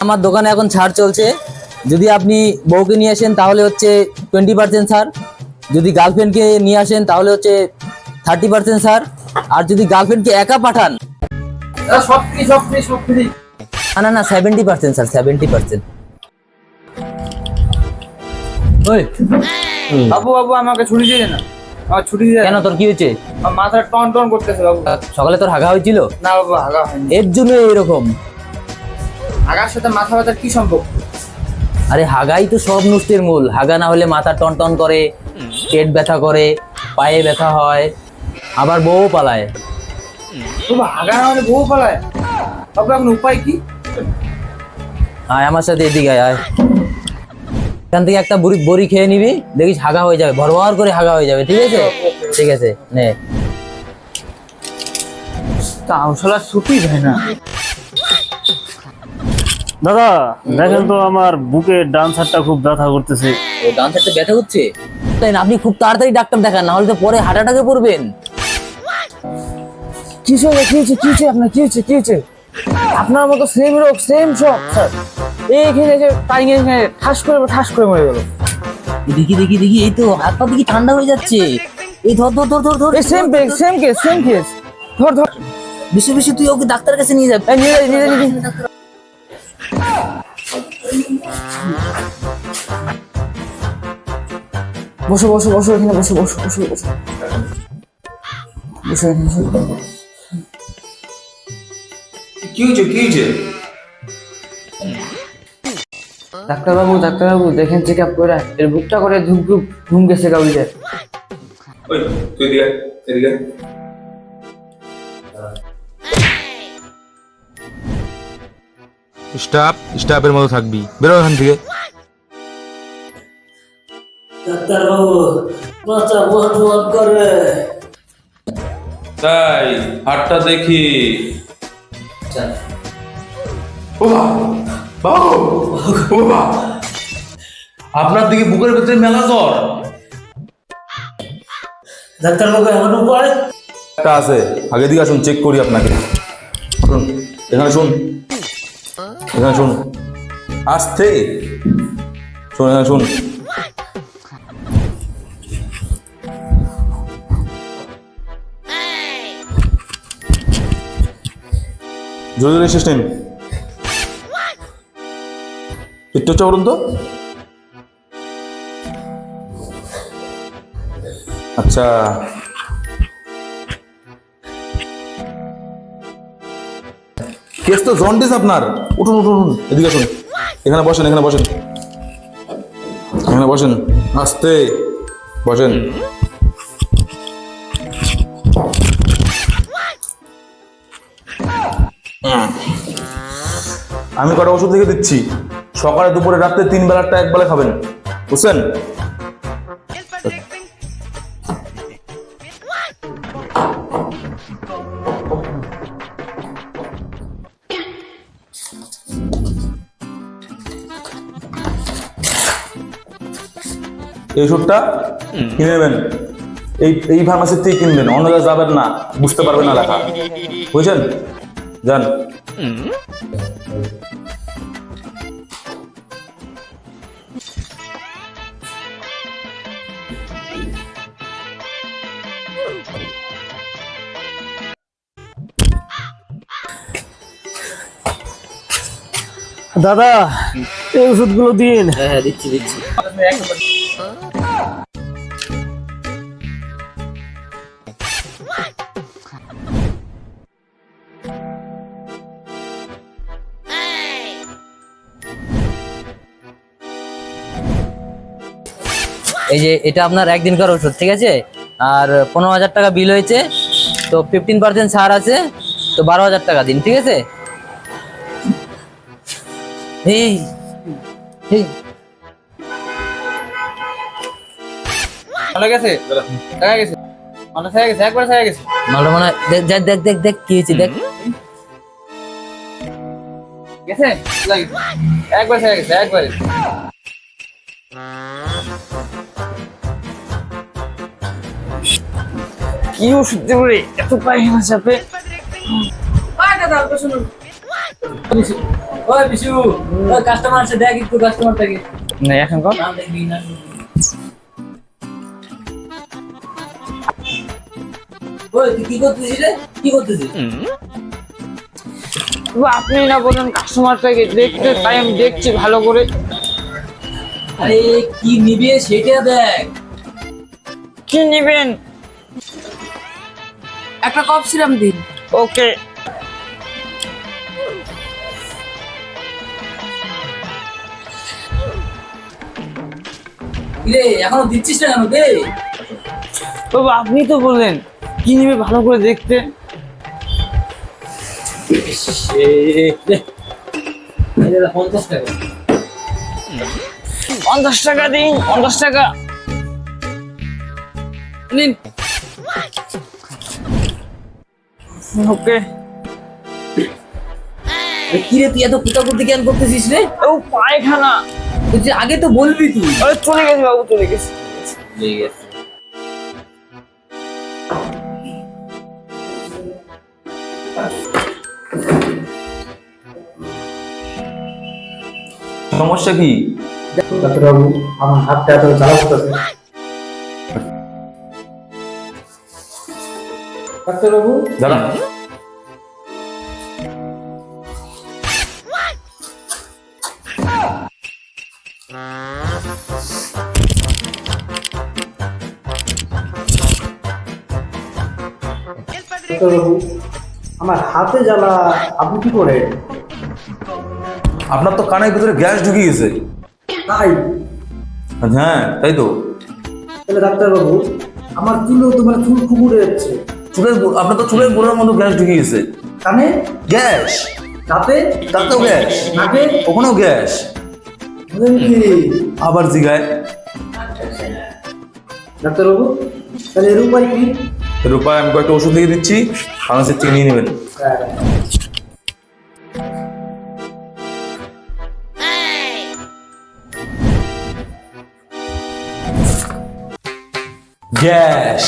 আমার দোকানে এখন ছাড় চলছে, যদি আপনি বউকে নিয়ে আসেন তাহলে হচ্ছে 20% ছাড়, যদি গার্লফ্রেন্ডকে নিয়ে আসেন তাহলে হচ্ছে 30% ছাড়, আর যদি গার্লফ্রেন্ডকে একা পাঠান না না 70% স্যার, 70%। ওই বাবু বাবু আমাকে ছুটি দিয়ে না, আমার ছুটি দিয়ে কেন, তোর কি হয়েছে? আমার মাথা টন টন করতেছে বাবু। সকালে তোর হাগা হয়েছিল? না বাবু, হাগা হয়নি। এর জন্য এরকম। হাগার সাথে মাথা ব্যথার কি সম্পর্ক? আরে হাগাই তো সব নষ্টের মূল। হাগা না হলে মাথা টন টন করে, পেট ব্যথা করে, পায়ে ব্যথা হয়, আবার বউ পালায়। বাবু হাগা না হলে বউ পালায়? বাবু এখন উপায় কি? আয় আমার সাথে, এদিকে আয়। এখান থেকে একটা বড়ি খেয়ে নিবি, দেখিস হাগা হয়ে যাবে, ভরভর করে হাগা হয়ে যাবে। ঠিক আছে? ঠিক আছে, নে। তাও শালা ছুটি দেয় না। দাদা দেখেন তো, আমার বুকের ডান সাইডটা খুব ব্যথা করতেছে। ও ডান সাইডে ব্যথা হচ্ছে? তাই না, আপনি খুব তাড়াতাড়ি ডাক্তার দেখান, না হলে তো পরে হার্ট অ্যাটাকে পড়বেন। কি হয়েছে আপনার? কি হয়েছে? আপনার মতো সেম রোগ, সেম সব স্যার। এইখানে যে টাইঙে ঠাস করে মরে গেল। দেখি, এই তো হাত পা দেখি ঠান্ডা হয়ে যাচ্ছে। এই ধর। এই সেম কেস। ধর। বেশি তুই ওকে ডাক্তারের কাছে নিয়ে যাবে। নিয়ে যা। বসো এখানে বসো। কি হয়েছে? ডাক্তারবাবু দেখেন চেক আপ করে, এর বুকটা করে ঘুম গেছে কাউকে। ওই তুই এদিকে স্টাফের মতো থাকবি, বেরো এখান থেকে। তাই হাতটা দেখি। আপনার দিকে বুকের ভিতরে মেলা জ্বর। ডাক্তারবাবু এমন উপরে একটা আছে, আগে দিকে আসুন, চেক করি আপনাকে। শুন, এখানে শুন, আস্তে শুন, এখানে শুন। জোরে সিস্টেম একটু বলুন তো। আচ্ছা, কেস তো জন্ডিস আপনার। উঠুন, এদিকে আসুন, এখানে বসেন, আস্তে বসেন। আমি কটা ওষুধ লিখে দিচ্ছি, সকালে দুপুরে রাত্রে 3 বেলাটা 1 বেলা খাবেন, বুঝছেন? এই ওষুধটা কিনে নেবেন, এই ফার্মাসির থেকে কিনবেন, অন্য জায়গায় যাবেন না, বুঝতে পারবেন না লেখা, বুঝছেন? যান। দাদা এই ওষুধগুলো দিন। হ্যাঁ দিচ্ছি। এই যে এটা আপনার একদিনকার ওষুধ, ঠিক আছে? আর 15,000 টাকা বিল হয়েছে, তো 15% ছাড় আছে, তো 12,000 টাকা দিন, ঠিক আছে? এই ভালো গেছে, একবার ছায়া গেছে। মালটা মনে হয়, দেখ কি হয়েছে, দেখ। গেছে একবার ছায়া গেছে, একবারে। কি ওষুধ দেবো রে, এত পায়খানা চাপে। ওই বিশু, ওই কাস্টমার আছে, দেখ একটু কাস্টমারটাকে। না এখন কর। নাম দেখবি না? ওই তুই কি করতেছিস রে? কি করতেছিস? আপনি না বলেন কাস্টমারটাকে দেখতে, তাই আমি দেখছি ভালো করে। আরে কি নিবে সেটা দেখ। কি নেবেন? একটা কফ সিরাপ দিন। ওকে। কিরে এখনো দিচ্ছিস না কেন বে? বাবা আপনি তো বললেন কি নেবে ভালো করে দেখতে। এই দাদা 50 টাকা। 50 টাকা দিন, 50 টাকা নিন। ওকে। আরে কি রে তুই এত কুটাকুটি কেন করতেছিস রে? ও পায়খানা। তুই যে আগে তো বলবি তুই। আরে চলে গেছে বাবু, চলে গেছে। ঠিক আছে। সমস্যা কি? ডাক্তারবাবু আমার হাতটা এত জ্বালা করতেছে। ডাক্তারবাবু দাঁড়া। ডাক্তারবাবু আমার হাতে জ্বালা, আপনি কি করে? আপনার তো কানের ভিতরে গ্যাস ঢুকে গেছে। তাই? হ্যাঁ তাই তো। তাহলে ডাক্তারবাবু আমার চুলও তো মানে চুল কুকুরে যাচ্ছে। আপনার তো চুলের গোড়ার মধ্যে গ্যাস ঢুকে গেছে। কানে? গ্যাস, দাঁতে? তাতেও গ্যাস, নাকে? ওখানেও গ্যাস। বলেন কি? আবার জিগায়। ডাক্তারবাবু তাহলে এর উপায় কি? এর উপায় আমি কয়েকটা ওষুধ লিখে দিচ্ছি, ফার্মেসির থেকে নিয়ে নেবেন। গ্যাস